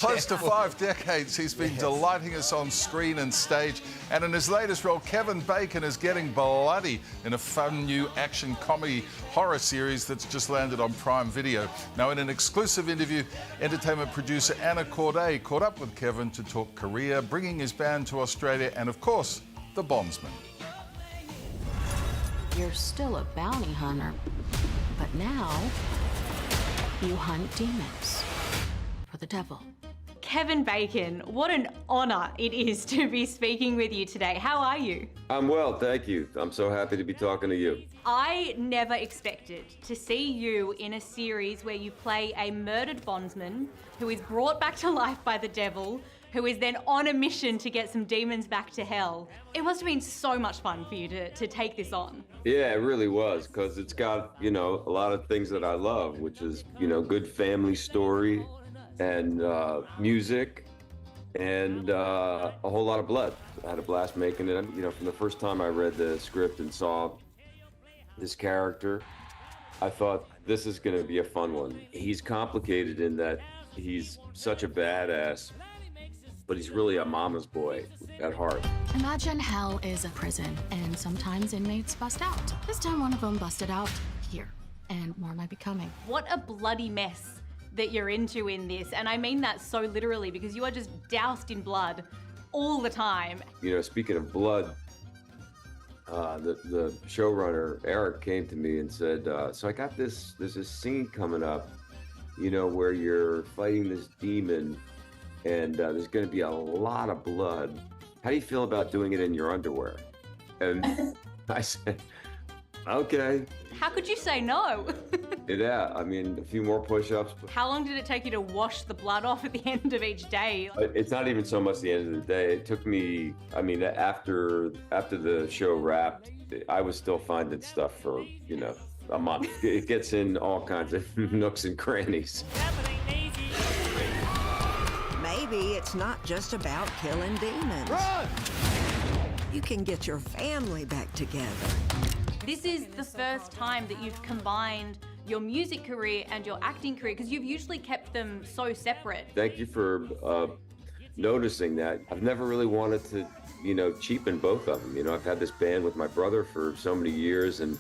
Close to 5 decades, he's been delighting us on screen and stage. And in his latest role, Kevin Bacon is getting bloody in a fun new action comedy horror series that's just landed on Prime Video. Now, in an exclusive interview, entertainment producer Anna Corday caught up with Kevin to talk career, bringing his band to Australia, and of course, The Bondsman. You're still a bounty hunter, but now you hunt demons for the devil. Kevin Bacon, what an honour it is to be speaking with you today. How are you? I'm well, thank you. I'm so happy to be talking to you. I never expected to see you in a series where you play a murdered bondsman who is brought back to life by the devil, who is then on a mission to get some demons back to hell. It must have been so much fun for you to take this on. Yeah, it really was, because it's got, a lot of things that I love, which is, good family story and music and a whole lot of blood. I had a blast making it. From the first time I read the script and saw this character, I thought this is going to be a fun one. He's complicated in that he's such a badass, but he's really a mama's boy at heart. Imagine hell is a prison, and sometimes inmates bust out. This time one of them busted out here, and more might be coming. What a bloody mess that you're into in this, and I mean that so literally, because you are just doused in blood all the time. Speaking of blood, the showrunner Eric came to me and said, so I got there's this scene coming up, where you're fighting this demon, and there's going to be a lot of blood. How do you feel about doing it in your underwear? And I said, okay. How could you say no? Yeah, a few more push-ups. How long did it take you to wash the blood off at the end of each day? It's not even so much the end of the day. It took me, after the show wrapped, I was still finding stuff for, a month. It gets in all kinds of nooks and crannies. Maybe it's not just about killing demons. Run! You can get your family back together. This is the first time that you've combined your music career and your acting career, because you've usually kept them so separate. Thank you for noticing that. I've never really wanted to, cheapen both of them. I've had this band with my brother for so many years and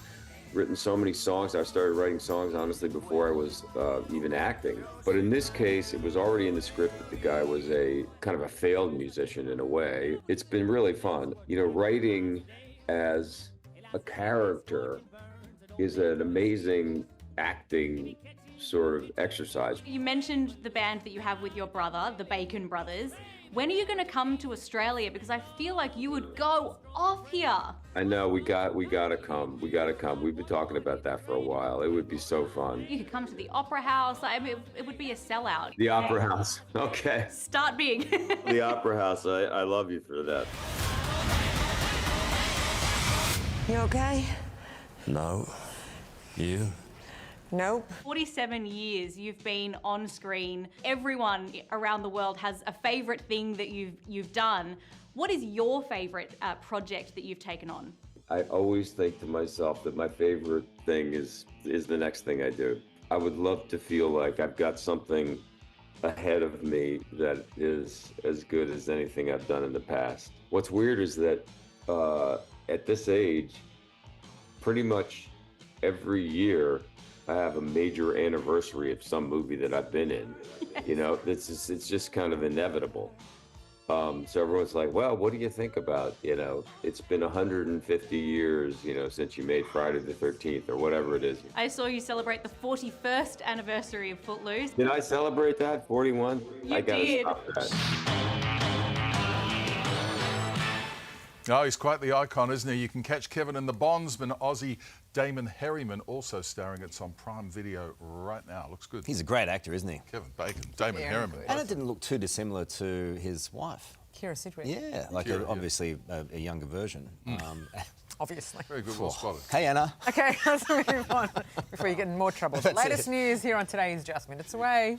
written so many songs. I started writing songs, honestly, before I was even acting. But in this case, it was already in the script that the guy was a kind of a failed musician in a way. It's been really fun. Writing as a character is an amazing acting sort of exercise. You mentioned the band that you have with your brother, the Bacon Brothers. When are you going to come to Australia? Because I feel like you would go off here. I know, we gotta come. We gotta come. We've been talking about that for a while. It would be so fun. You could come to the Opera House. It would be a sellout. The Opera House. Okay. Start big. The Opera House. I love you for that. You okay? No. You? Nope. 47 years you've been on screen. Everyone around the world has a favourite thing that you've done. What is your favourite project that you've taken on? I always think to myself that my favorite thing is the next thing I do. I would love to feel like I've got something ahead of me that is as good as anything I've done in the past. What's weird is that at this age, pretty much every year, I have a major anniversary of some movie that I've been in. It's just kind of inevitable. So everyone's like, well, what do you think about, it's been 150 years, since you made Friday the 13th or whatever it is. I saw you celebrate the 41st anniversary of Footloose. Did I celebrate that? 41? I gotta did. stop that. Oh, he's quite the icon, isn't he? You can catch Kevin in The Bondsman. Aussie Damon Herriman also starring. It's on Prime Video right now. Looks good. He's a great actor, isn't he? Kevin Bacon, Damon Herriman. And it didn't look too dissimilar to his wife. Kira Sidgwick. Yeah, like obviously a younger version. Obviously. Very good, well spotted. Hey, Anna. Okay, let's move on before you get in more trouble. That's Latest it. news here on Today's Just Minutes Away.